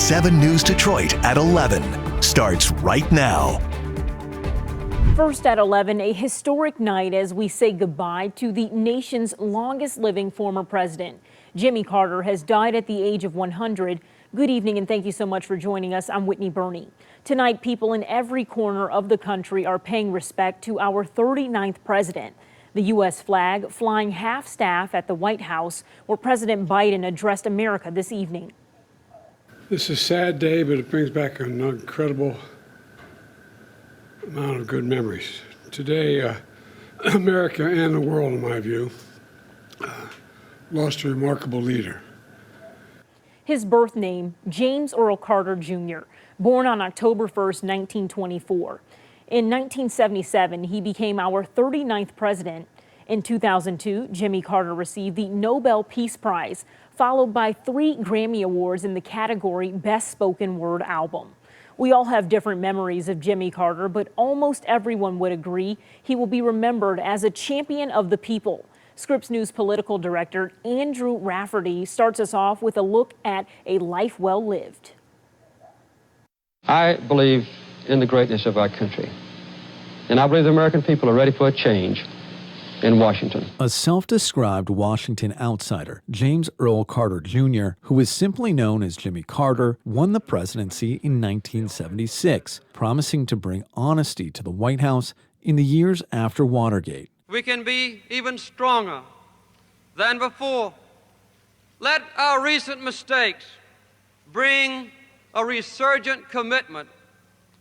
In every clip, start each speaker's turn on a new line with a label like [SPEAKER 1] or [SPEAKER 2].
[SPEAKER 1] 7 News Detroit at 11 starts right now.
[SPEAKER 2] First at 11, a historic night as we say goodbye to the nation's longest living former president. Jimmy Carter has died at the age of 100. Good evening and thank you so much for joining us. I'm Whitney Burney. Tonight, people in every corner of the country are paying respect to our 39th president. The U.S. flag flying half-staff at the White House, where President Biden addressed America this evening.
[SPEAKER 3] This is a sad day, but it brings back an incredible amount of good memories. Today, America and the world, in my view, lost a remarkable leader.
[SPEAKER 2] His birth name, James Earl Carter Jr., born on October 1st, 1924. In 1977, he became our 39th president. In 2002, Jimmy Carter received the Nobel Peace Prize, followed by 3 Grammy Awards in the category Best Spoken Word Album. We all have different memories of Jimmy Carter, but almost everyone would agree he will be remembered as a champion of the people. Scripps News political director Andrew Rafferty starts us off with a look at a life well lived.
[SPEAKER 4] I believe in the greatness of our country, and I believe the American people are ready for a change in Washington.
[SPEAKER 5] A self-described Washington outsider, James Earl Carter Jr., who is simply known as Jimmy Carter, won the presidency in 1976, promising to bring honesty to the White House in the years after Watergate.
[SPEAKER 6] We can be even stronger than before. Let our recent mistakes bring a resurgent commitment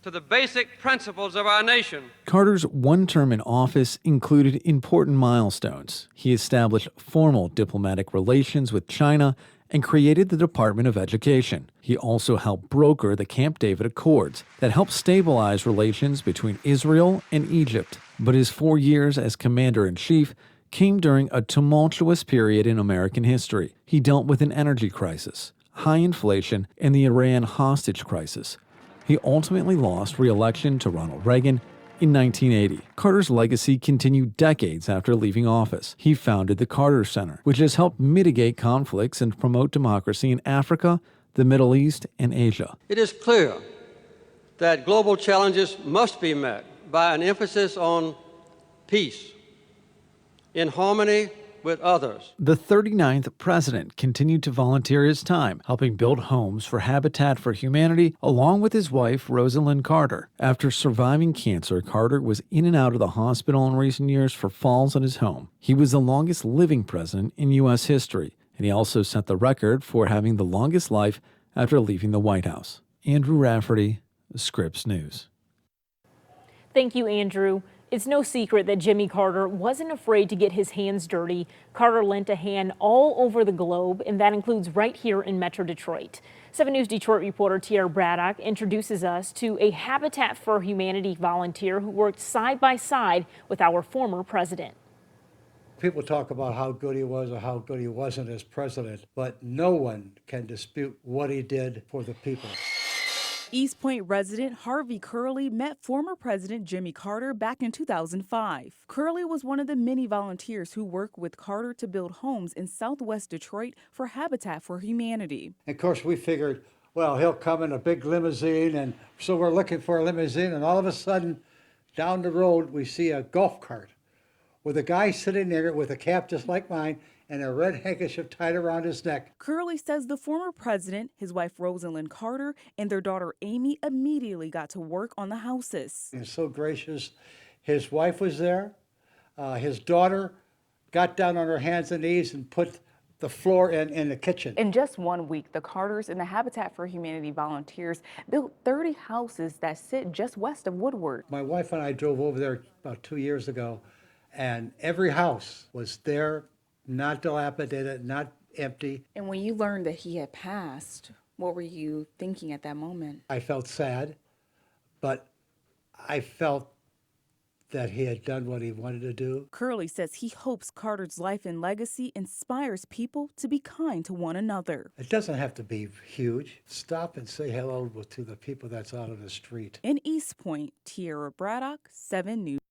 [SPEAKER 6] to the basic principles of our nation.
[SPEAKER 5] Carter's one term in office included important milestones. He established formal diplomatic relations with China and created the Department of Education. He also helped broker the Camp David Accords that helped stabilize relations between Israel and Egypt. But his 4 years as commander-in-chief came during a tumultuous period in American history. He dealt with an energy crisis, high inflation, and the Iran hostage crisis. He ultimately lost re-election to Ronald Reagan in 1980. Carter's legacy continued decades after leaving office. He founded the Carter Center, which has helped mitigate conflicts and promote democracy in Africa, the Middle East, and Asia.
[SPEAKER 6] It is clear that global challenges must be met by an emphasis on peace in harmony with others.
[SPEAKER 5] The 39th president continued to volunteer his time, helping build homes for Habitat for Humanity, along with his wife, Rosalynn Carter. After surviving cancer, Carter was in and out of the hospital in recent years for falls at his home. He was the longest living president in U.S. history, and he also set the record for having the longest life after leaving the White House. Andrew Rafferty, Scripps News.
[SPEAKER 2] Thank you, Andrew. It's no secret that Jimmy Carter wasn't afraid to get his hands dirty. Carter lent a hand all over the globe, and that includes right here in Metro Detroit. 7 News Detroit reporter Tiara Braddock introduces us to a Habitat for Humanity volunteer who worked side by side with our former president.
[SPEAKER 7] People talk about how good he was or how good he wasn't as president, but no one can dispute what he did for the people.
[SPEAKER 8] East Point resident Harvey Curley met former President Jimmy Carter back in 2005. Curley was one of the many volunteers who worked with Carter to build homes in Southwest Detroit for Habitat for Humanity.
[SPEAKER 7] Of course, we figured, well, he'll come in a big limousine, and so we're looking for a limousine, and all of a sudden, down the road, we see a golf cart with a guy sitting there with a cap just like mine and a red handkerchief tied around his neck.
[SPEAKER 8] Curley says the former president, his wife Rosalynn Carter, and their daughter Amy immediately got to work on the houses.
[SPEAKER 7] He was so gracious. His wife was there. His daughter got down on her hands and knees and put the floor in the kitchen.
[SPEAKER 8] In just 1 week, the Carters and the Habitat for Humanity volunteers built 30 houses that sit just west of Woodward.
[SPEAKER 7] My wife and I drove over there about 2 years ago, and every house was there, not dilapidated, not empty.
[SPEAKER 8] And when you learned that he had passed, what were you thinking at that moment?
[SPEAKER 7] I felt sad, but I felt that he had done what he wanted to do.
[SPEAKER 8] Curley says he hopes Carter's life and legacy inspires people to be kind to one another.
[SPEAKER 7] It doesn't have to be huge. Stop and say hello to the people that's out on the street.
[SPEAKER 8] In East Point, Tiara Braddock, 7 News.